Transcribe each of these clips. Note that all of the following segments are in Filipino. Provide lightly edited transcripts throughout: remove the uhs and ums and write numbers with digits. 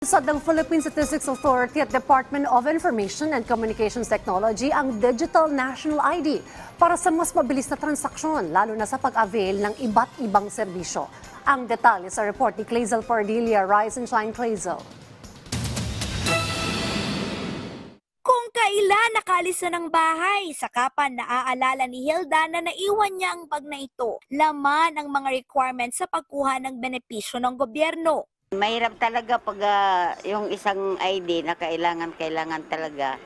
Sa ng Philippine Statistics Authority at Department of Information and Communications Technology ang Digital National ID para sa mas mabilis na transaksyon, lalo na sa pag-avail ng iba't ibang serbisyo. Ang detalye sa report ni Clazel Pardilia. Rise and shine, Clazel. Kung kailan nakalis na ng bahay, saka pa naaalala ni Hilda na naiwan niya ang bag na ito. Laman ang mga requirements sa pagkuha ng benepisyo ng gobyerno. Mahirap talaga pag yung isang ID na kailangan talaga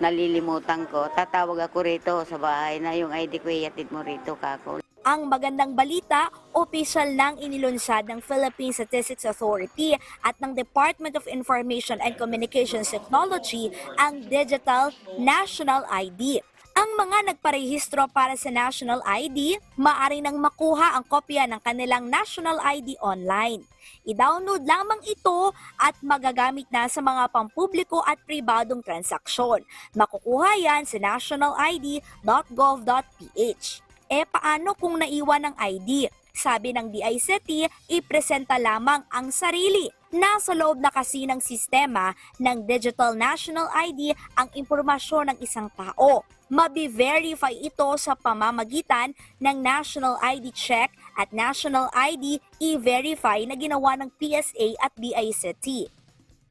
nalilimutan ko. Tatawag ako rito sa bahay na yung ID ko ihatid mo rito kako. Ang magandang balita, opisyal nang inilunsad ng Philippine Statistics Authority at ng Department of Information and Communications Technology ang Digital National ID. Ang mga nagparehistro para sa National ID, maaari nang makuha ang kopya ng kanilang National ID online. I-download lamang ito at magagamit na sa mga pampubliko at pribadong transaksyon. Makukuha yan sa nationalid.gov.ph. Paano kung naiwan ang ID? Sabi ng DICT, ipresenta lamang ang sarili. Nasa loob na kasi ng sistema ng Digital National ID ang impormasyon ng isang tao. Mabi-verify ito sa pamamagitan ng National ID Check at National ID E-Verify na ginawa ng PSA at DICT.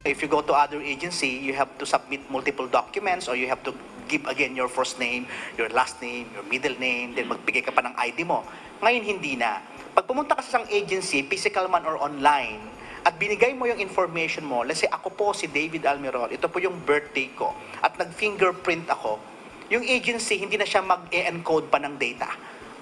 If you go to other agency, you have to submit multiple documents or you have to give again your first name, your last name, your middle name, then magbigay ka pa ng ID mo. Ngayon hindi na. Pag pumunta ka sa isang agency, physical man or online, at binigay mo yung information mo, let's say ako po si David Almirol, ito po yung birthday ko, at nag-fingerprint ako, yung agency hindi na siya mag-e-encode pa ng data.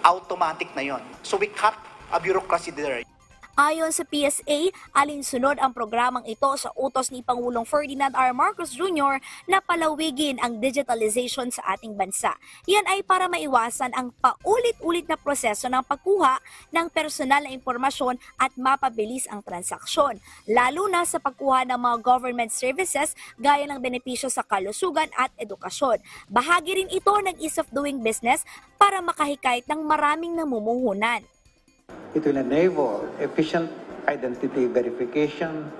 Automatic na yon. So we cut a bureaucracy there. Ayon sa PSA, alinsunod ang programang ito sa utos ni Pangulong Ferdinand R. Marcos Jr. na palawigin ang digitalization sa ating bansa. Yan ay para maiwasan ang paulit-ulit na proseso ng pagkuha ng personal na impormasyon at mapabilis ang transaksyon, lalo na sa pagkuha ng mga government services gaya ng benepisyo sa kalusugan at edukasyon. Bahagi rin ito ng ease of doing business para makahikayat ng maraming namumuhunan. It will enable efficient identity verification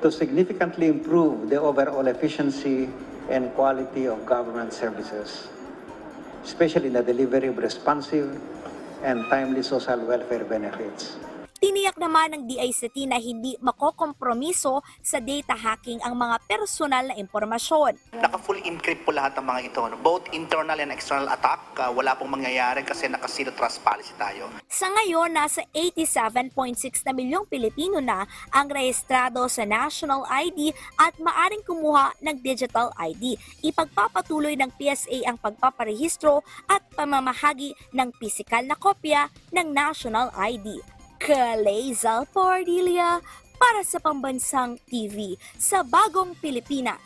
to significantly improve the overall efficiency and quality of government services, especially in the delivery of responsive and timely social welfare benefits. Tiniyak naman ng DICT na hindi makokompromiso sa data hacking ang mga personal na impormasyon. Naka-full encrypt po lahat ng mga ito. Both internal and external attack, wala pong mangyayari kasi naka-zero trust policy tayo. Sa ngayon, nasa 87.6 na milyong Pilipino na ang rehistrado sa National ID at maaring kumuha ng Digital ID. Ipagpapatuloy ng PSA ang pagpaparehistro at pamamahagi ng pisikal na kopya ng National ID. Clazel Pardilia para sa Pambansang TV sa Bagong Pilipinas.